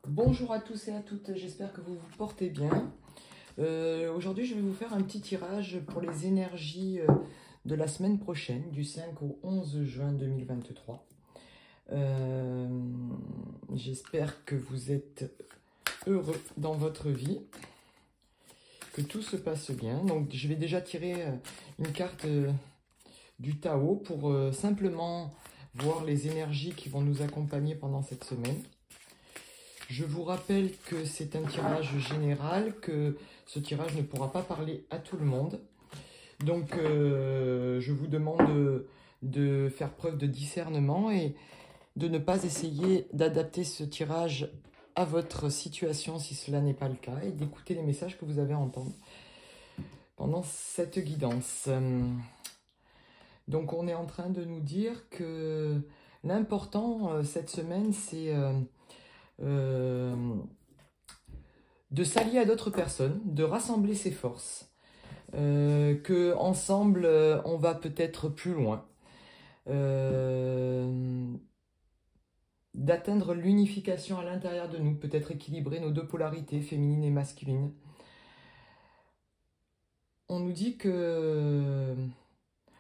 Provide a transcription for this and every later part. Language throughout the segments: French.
Bonjour à tous et à toutes, j'espère que vous vous portez bien. Aujourd'hui, je vais vous faire un petit tirage pour les énergies de la semaine prochaine, du 5 au 11 juin 2023. J'espère que vous êtes heureux dans votre vie, que tout se passe bien. Donc, je vais déjà tirer une carte du Tao pour simplement voir les énergies qui vont nous accompagner pendant cette semaine. Je vous rappelle que c'est un tirage général, que ce tirage ne pourra pas parler à tout le monde. Donc, je vous demande de faire preuve de discernement et de ne pas essayer d'adapter ce tirage à votre situation si cela n'est pas le cas, et d'écouter les messages que vous avez à entendre pendant cette guidance. Donc, on est en train de nous dire que l'important cette semaine, c'est de s'allier à d'autres personnes, de rassembler ses forces, que ensemble on va peut-être plus loin, d'atteindre l'unification à l'intérieur de nous, peut-être équilibrer nos deux polarités, féminine et masculine. On nous dit que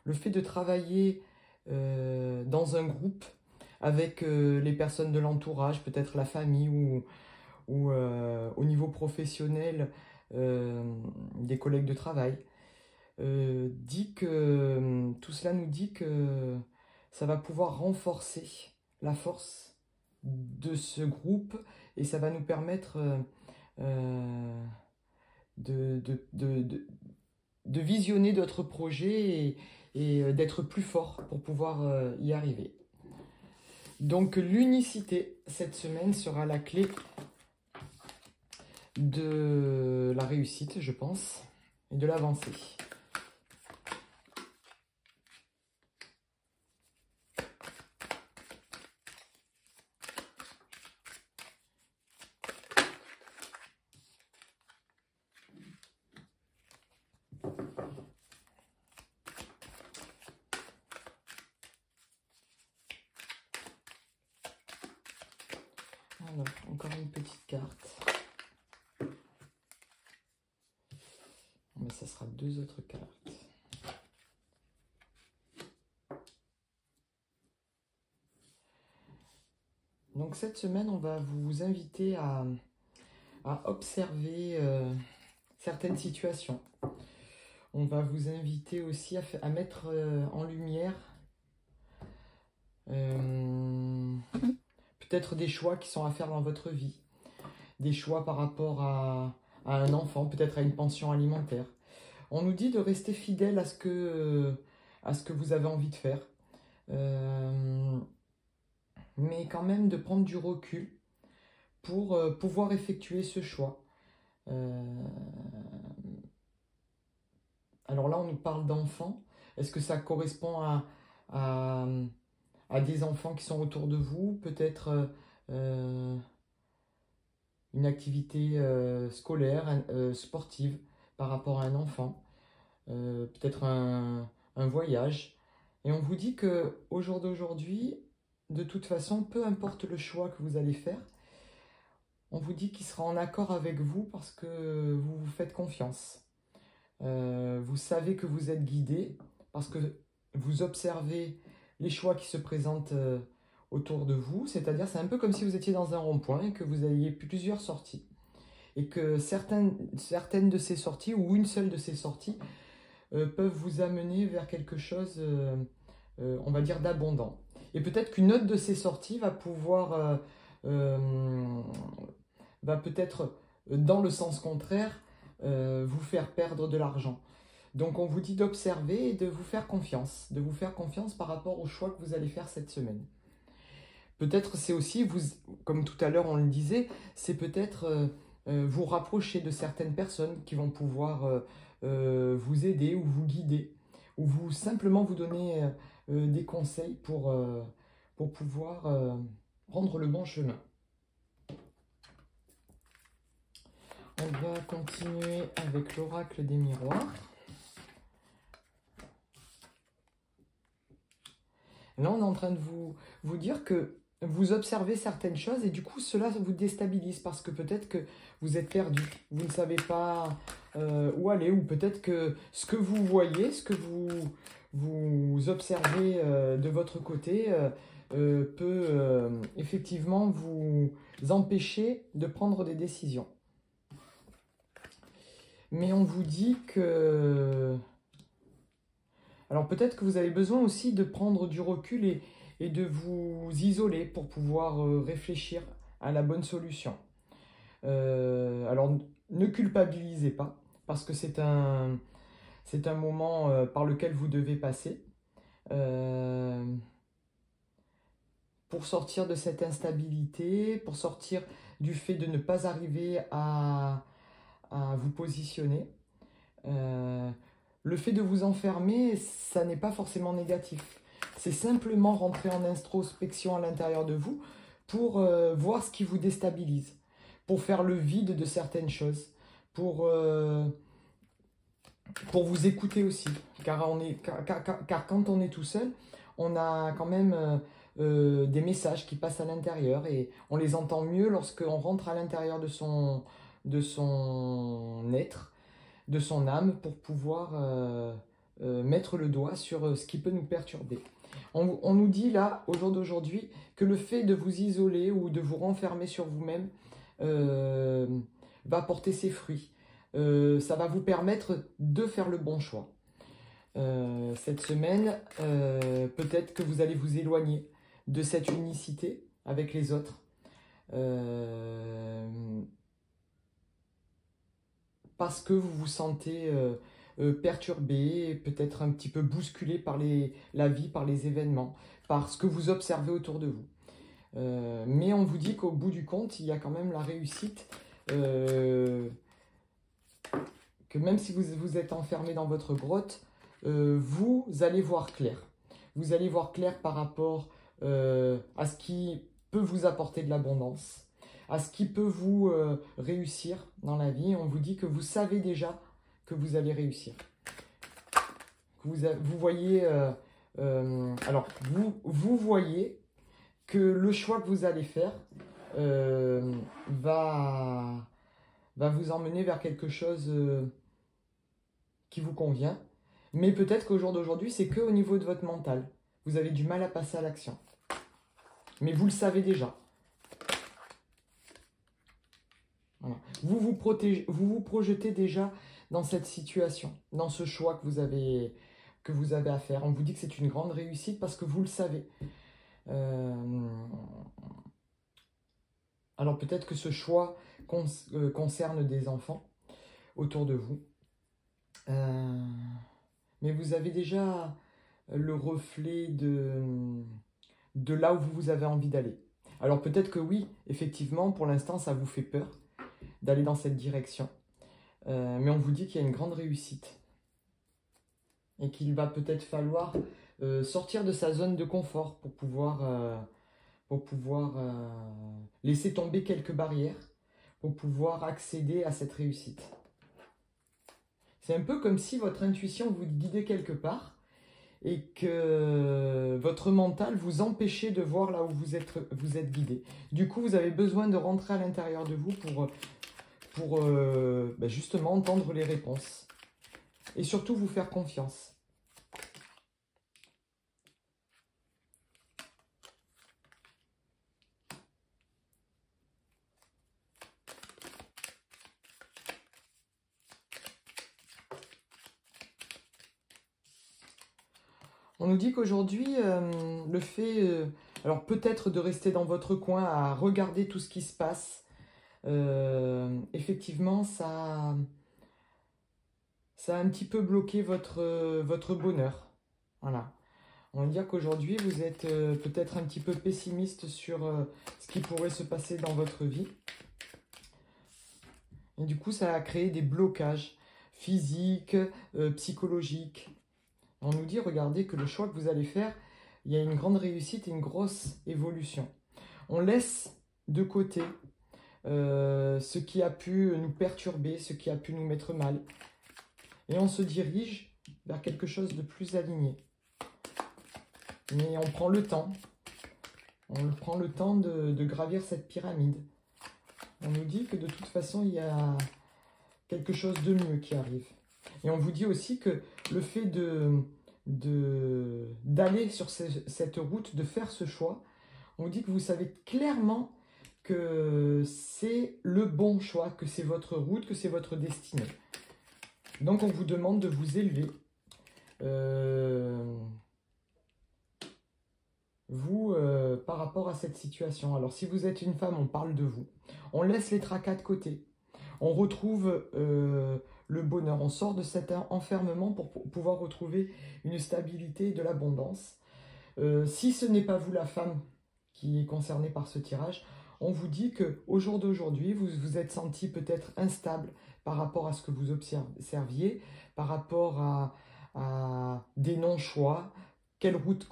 le fait de travailler dans un groupe avec les personnes de l'entourage, peut-être la famille ou au niveau professionnel, des collègues de travail, dit que tout cela nous dit que ça va pouvoir renforcer la force de ce groupe et ça va nous permettre de visionner d'autres projets et d'être plus fort pour pouvoir y arriver. Donc l'unicité cette semaine sera la clé de la réussite, je pense, et de l'avancée. Alors, encore une petite carte. Mais ça sera deux autres cartes. Donc cette semaine, on va vous inviter à observer certaines situations. On va vous inviter aussi à mettre en lumière peut-être des choix qui sont à faire dans votre vie. Des choix par rapport à un enfant, peut-être à une pension alimentaire. On nous dit de rester fidèle à ce que vous avez envie de faire. Mais quand même de prendre du recul pour pouvoir effectuer ce choix. Alors là, on nous parle d'enfants. Est-ce que ça correspond à des enfants qui sont autour de vous? Peut-être une activité scolaire, sportive par rapport à un enfant. Peut-être un voyage. Et on vous dit que au jour d'aujourd'hui, de toute façon, peu importe le choix que vous allez faire, on vous dit qu'il sera en accord avec vous parce que vous vous faites confiance. Vous savez que vous êtes guidé parce que vous observez les choix qui se présentent autour de vous. C'est-à-dire, c'est un peu comme si vous étiez dans un rond-point et que vous aviez plusieurs sorties. Et que certaines de ces sorties, ou une seule de ces sorties, peuvent vous amener vers quelque chose, on va dire, d'abondant. Et peut-être qu'une autre de ces sorties va pouvoir, va peut-être, dans le sens contraire, vous faire perdre de l'argent. Donc on vous dit d'observer et de vous faire confiance par rapport au choix que vous allez faire cette semaine. Peut-être c'est aussi, comme tout à l'heure on le disait, c'est peut-être vous rapprocher de certaines personnes qui vont pouvoir vous aider ou vous guider, ou simplement vous donner des conseils pour pouvoir prendre le bon chemin. On va continuer avec l'oracle des miroirs. Là, on est en train de vous dire que vous observez certaines choses et du coup, cela vous déstabilise parce que peut-être que vous êtes perdu, vous ne savez pas où aller, ou peut-être que ce que vous voyez, ce que vous observez de votre côté peut effectivement vous empêcher de prendre des décisions. Mais on vous dit que... Alors peut-être que vous avez besoin aussi de prendre du recul et de vous isoler pour pouvoir réfléchir à la bonne solution. Alors ne culpabilisez pas, parce que c'est un moment par lequel vous devez passer pour sortir de cette instabilité, pour sortir du fait de ne pas arriver à vous positionner. Le fait de vous enfermer, ça n'est pas forcément négatif. C'est simplement rentrer en introspection à l'intérieur de vous pour voir ce qui vous déstabilise, pour faire le vide de certaines choses, pour vous écouter aussi. Car quand on est tout seul, on a quand même des messages qui passent à l'intérieur et on les entend mieux lorsqu'on rentre à l'intérieur de son être, de son âme, pour pouvoir mettre le doigt sur ce qui peut nous perturber. On nous dit là, au jour d'aujourd'hui, que le fait de vous isoler ou de vous renfermer sur vous-même va porter ses fruits. Ça va vous permettre de faire le bon choix. Cette semaine, peut-être que vous allez vous éloigner de cette unicité avec les autres. Parce que vous vous sentez perturbé, peut-être un petit peu bousculé par la vie, par les événements, par ce que vous observez autour de vous. Mais on vous dit qu'au bout du compte, il y a quand même la réussite, que même si vous êtes enfermé dans votre grotte, vous allez voir clair. Vous allez voir clair par rapport à ce qui peut vous apporter de l'abondance, à ce qui peut vous réussir dans la vie. On vous dit que vous savez déjà que vous allez réussir. Vous voyez, alors vous voyez que le choix que vous allez faire va vous emmener vers quelque chose qui vous convient. Mais peut-être qu'au jour d'aujourd'hui, c'est qu'au niveau de votre mental. Vous avez du mal à passer à l'action. Mais vous le savez déjà. Voilà. Vous vous projetez déjà dans cette situation, dans ce choix que vous avez à faire. On vous dit que c'est une grande réussite parce que vous le savez. Alors peut-être que ce choix concerne des enfants autour de vous. Mais vous avez déjà le reflet de là où vous avez envie d'aller. Alors peut-être que oui, effectivement, pour l'instant, ça vous fait peur d'aller dans cette direction. Mais on vous dit qu'il y a une grande réussite. Et qu'il va peut-être falloir sortir de sa zone de confort pour pouvoir laisser tomber quelques barrières, pour pouvoir accéder à cette réussite. C'est un peu comme si votre intuition vous guidait quelque part et que votre mental vous empêchait de voir là où vous êtes guidé. Du coup, vous avez besoin de rentrer à l'intérieur de vous pour justement entendre les réponses. Et surtout vous faire confiance. On nous dit qu'aujourd'hui, le fait, alors peut-être de rester dans votre coin à regarder tout ce qui se passe, effectivement, ça a un petit peu bloqué votre bonheur. Voilà. On va dire qu'aujourd'hui, vous êtes peut-être un petit peu pessimiste sur ce qui pourrait se passer dans votre vie. Et du coup, ça a créé des blocages physiques, psychologiques. On nous dit, regardez, que le choix que vous allez faire, il y a une grande réussite et une grosse évolution. On laisse de côté ce qui a pu nous perturber, ce qui a pu nous mettre mal. Et on se dirige vers quelque chose de plus aligné. Mais on prend le temps. On prend le temps de gravir cette pyramide. On nous dit que de toute façon, il y a quelque chose de mieux qui arrive. Et on vous dit aussi que le fait d'aller sur cette route, de faire ce choix, on vous dit que vous savez clairement que c'est le bon choix, que c'est votre route, que c'est votre destinée. Donc on vous demande de vous élever. Par rapport à cette situation. Alors si vous êtes une femme, on parle de vous. On laisse les tracas de côté. On retrouve le bonheur. On sort de cet enfermement pour pouvoir retrouver une stabilité et de l'abondance. Si ce n'est pas vous la femme qui est concernée par ce tirage, on vous dit qu'au jour d'aujourd'hui, vous vous êtes senti peut-être instable par rapport à ce que vous observiez, par rapport à des non-choix, quelle route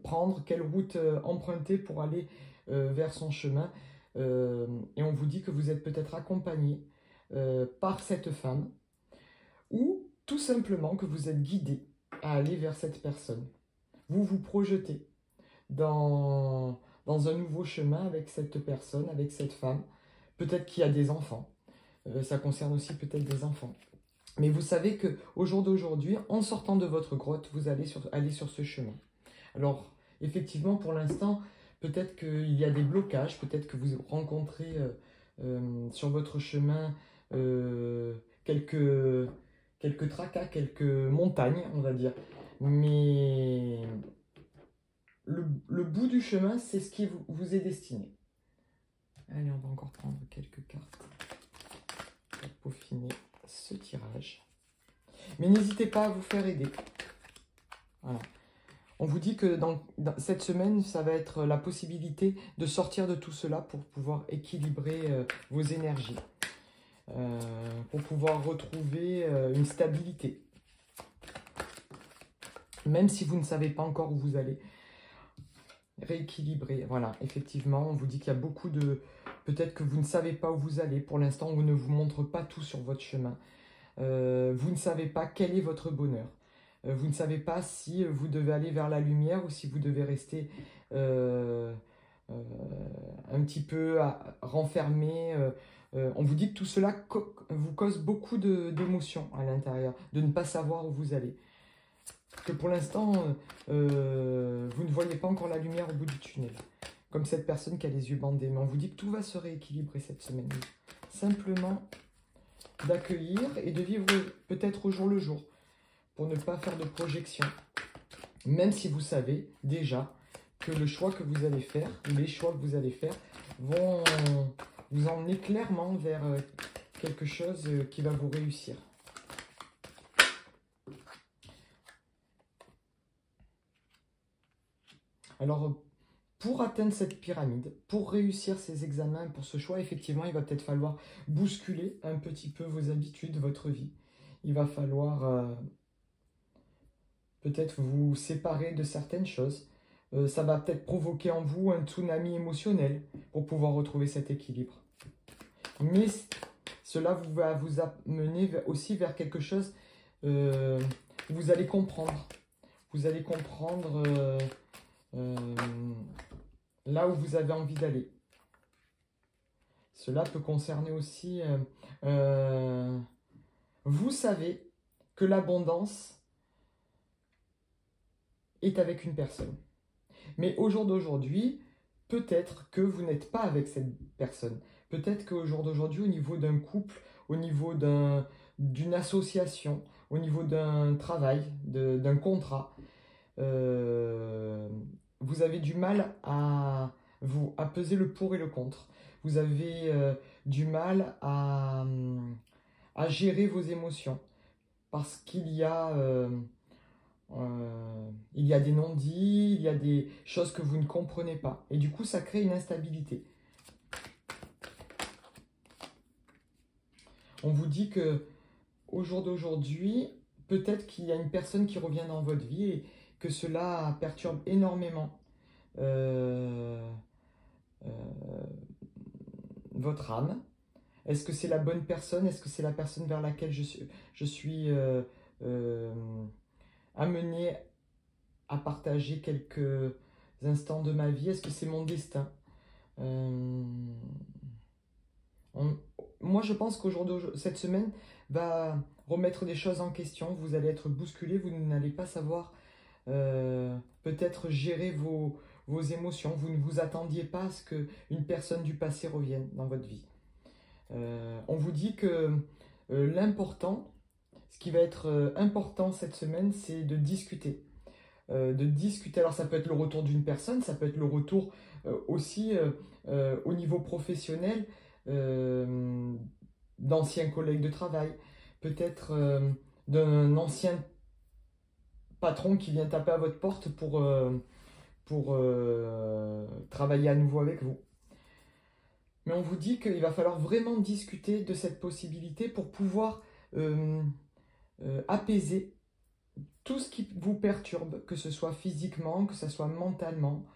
prendre, quelle route emprunter pour aller vers son chemin. Et on vous dit que vous êtes peut-être accompagné par cette femme, ou tout simplement que vous êtes guidé à aller vers cette personne. Vous vous projetez dans un nouveau chemin avec cette personne, avec cette femme. Peut-être qu'il y a des enfants. Ça concerne aussi peut-être des enfants. Mais vous savez qu'au jour d'aujourd'hui, en sortant de votre grotte, vous allez aller sur ce chemin. Alors, effectivement, pour l'instant, peut-être qu'il y a des blocages, peut-être que vous rencontrez sur votre chemin quelques tracas, quelques montagnes, on va dire. Mais le bout du chemin, c'est ce qui vous est destiné. Allez, on va encore prendre quelques cartes pour peaufiner ce tirage. Mais n'hésitez pas à vous faire aider. Voilà. On vous dit que dans cette semaine, ça va être la possibilité de sortir de tout cela pour pouvoir équilibrer vos énergies. Pour pouvoir retrouver une stabilité. Même si vous ne savez pas encore où vous allez. Rééquilibrer. Voilà, effectivement, on vous dit qu'il y a beaucoup de... Peut-être que vous ne savez pas où vous allez. Pour l'instant, on ne vous montre pas tout sur votre chemin. Vous ne savez pas quel est votre bonheur. Vous ne savez pas si vous devez aller vers la lumière ou si vous devez rester un petit peu renfermé. On vous dit que tout cela vous cause beaucoup d'émotions à l'intérieur, de ne pas savoir où vous allez. Que pour l'instant, vous ne voyez pas encore la lumière au bout du tunnel. Comme cette personne qui a les yeux bandés. Mais on vous dit que tout va se rééquilibrer cette semaine. Simplement d'accueillir et de vivre peut-être au jour le jour. Pour ne pas faire de projection. Même si vous savez déjà que le choix que vous allez faire, ou les choix que vous allez faire, vont vous emmener clairement vers quelque chose qui va vous réussir. Alors, pour atteindre cette pyramide, pour réussir ces examens, pour ce choix, effectivement, il va peut-être falloir bousculer un petit peu vos habitudes, votre vie. Il va falloir peut-être vous séparer de certaines choses. Ça va peut-être provoquer en vous un tsunami émotionnel pour pouvoir retrouver cet équilibre. Mais cela va vous amener aussi vers quelque chose où vous allez comprendre. Vous allez comprendre là où vous avez envie d'aller. Cela peut concerner aussi... vous savez que l'abondance est avec une personne. Mais au jour d'aujourd'hui, peut-être que vous n'êtes pas avec cette personne. Peut-être qu'au jour d'aujourd'hui, au niveau d'un couple, au niveau d'une association, au niveau d'un travail, d'un contrat, vous avez du mal à peser le pour et le contre. Vous avez du mal à gérer vos émotions. Parce qu'il y a des non-dits, il y a des choses que vous ne comprenez pas. Et du coup, ça crée une instabilité. On vous dit que au jour d'aujourd'hui, peut-être qu'il y a une personne qui revient dans votre vie et que cela perturbe énormément votre âme. Est-ce que c'est la bonne personne? Est-ce que c'est la personne vers laquelle je suis amené à partager quelques instants de ma vie? Est-ce que c'est mon destin? Moi, je pense cette semaine va remettre des choses en question. Vous allez être bousculé, vous n'allez pas savoir peut-être gérer vos émotions. Vous ne vous attendiez pas à ce qu'une personne du passé revienne dans votre vie. On vous dit que l'important, ce qui va être important cette semaine, c'est de discuter. Alors ça peut être le retour d'une personne, ça peut être le retour aussi au niveau professionnel d'anciens collègues de travail, peut-être d'un ancien patron qui vient taper à votre porte pour travailler à nouveau avec vous. Mais on vous dit qu'il va falloir vraiment discuter de cette possibilité pour pouvoir apaiser tout ce qui vous perturbe, que ce soit physiquement, que ce soit mentalement,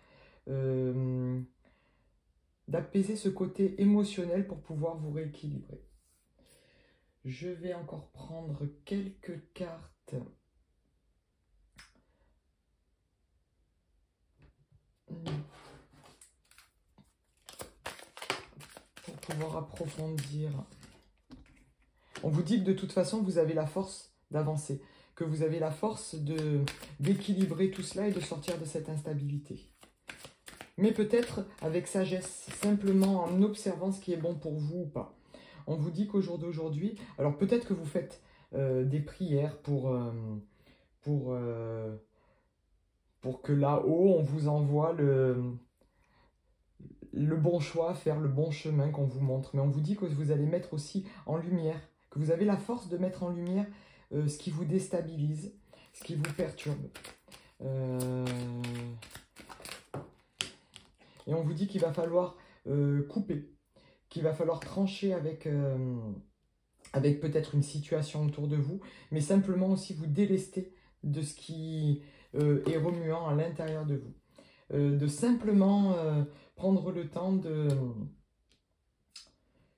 d'apaiser ce côté émotionnel pour pouvoir vous rééquilibrer. Je vais encore prendre quelques cartes pour pouvoir approfondir. On vous dit que de toute façon, vous avez la force d'avancer, que vous avez la force d'équilibrer tout cela et de sortir de cette instabilité. Mais peut-être avec sagesse, simplement en observant ce qui est bon pour vous ou pas. On vous dit qu'au jour d'aujourd'hui, alors peut-être que vous faites des prières pour que là-haut, on vous envoie le bon choix, faire le bon chemin qu'on vous montre. Mais on vous dit que vous allez mettre aussi en lumière, que vous avez la force de mettre en lumière ce qui vous déstabilise, ce qui vous perturbe. Et on vous dit qu'il va falloir couper, qu'il va falloir trancher avec peut-être une situation autour de vous, mais simplement aussi vous délester de ce qui est remuant à l'intérieur de vous. De simplement prendre le temps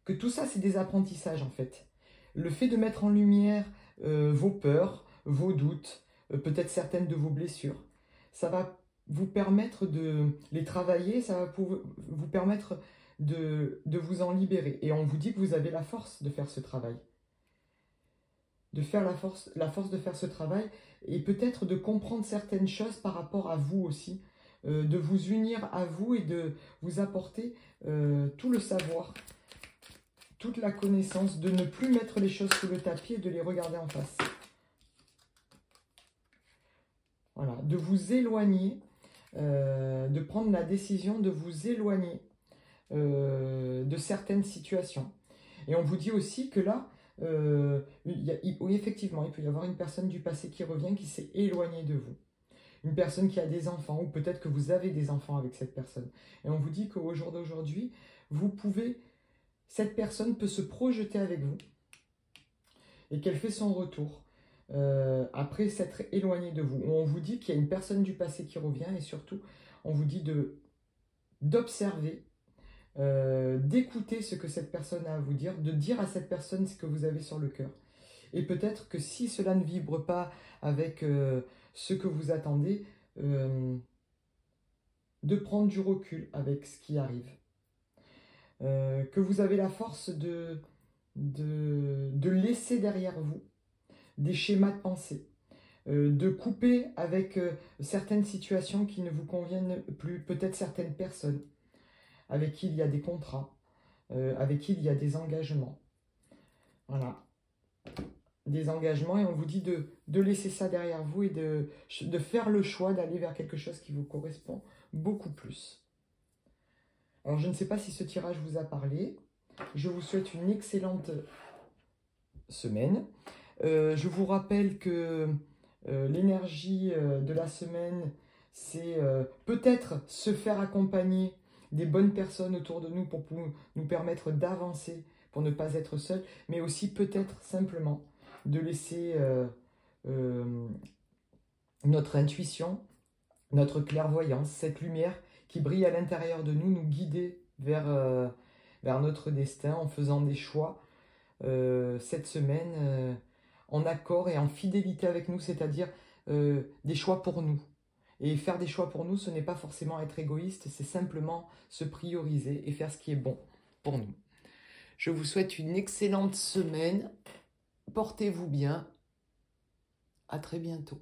que tout ça, c'est des apprentissages en fait. Le fait de mettre en lumière vos peurs, vos doutes, peut-être certaines de vos blessures, ça va vous permettre de les travailler, ça va vous permettre de vous en libérer. Et on vous dit que vous avez la force de faire ce travail. De faire la force de faire ce travail et peut-être de comprendre certaines choses par rapport à vous aussi, de vous unir à vous et de vous apporter tout le savoir, toute la connaissance, de ne plus mettre les choses sous le tapis et de les regarder en face. Voilà, de vous éloigner, de prendre la décision de vous éloigner de certaines situations. Et on vous dit aussi que là, oui, effectivement, il peut y avoir une personne du passé qui revient, qui s'est éloignée de vous. Une personne qui a des enfants, ou peut-être que vous avez des enfants avec cette personne. Et on vous dit qu'au jour d'aujourd'hui, cette personne peut se projeter avec vous et qu'elle fait son retour après s'être éloignée de vous. On vous dit qu'il y a une personne du passé qui revient et surtout, on vous dit d'observer, d'écouter ce que cette personne a à vous dire, de dire à cette personne ce que vous avez sur le cœur. Et peut-être que si cela ne vibre pas avec ce que vous attendez, de prendre du recul avec ce qui arrive. Que vous avez la force de laisser derrière vous des schémas de pensée, de couper avec certaines situations qui ne vous conviennent plus, peut-être certaines personnes avec qui il y a des contrats, avec qui il y a des engagements. Voilà. Des engagements et on vous dit de laisser ça derrière vous et de faire le choix d'aller vers quelque chose qui vous correspond beaucoup plus. Alors je ne sais pas si ce tirage vous a parlé. Je vous souhaite une excellente semaine. Je vous rappelle que l'énergie de la semaine, c'est peut-être se faire accompagner des bonnes personnes autour de nous pour nous permettre d'avancer, pour ne pas être seul, mais aussi peut-être simplement de laisser notre intuition, notre clairvoyance, cette lumière qui brille à l'intérieur de nous, nous guider vers notre destin en faisant des choix cette semaine en accord et en fidélité avec nous, c'est-à-dire des choix pour nous Et faire des choix pour nous, ce n'est pas forcément être égoïste, c'est simplement se prioriser et faire ce qui est bon pour nous. Je vous souhaite une excellente semaine. Portez-vous bien. À très bientôt.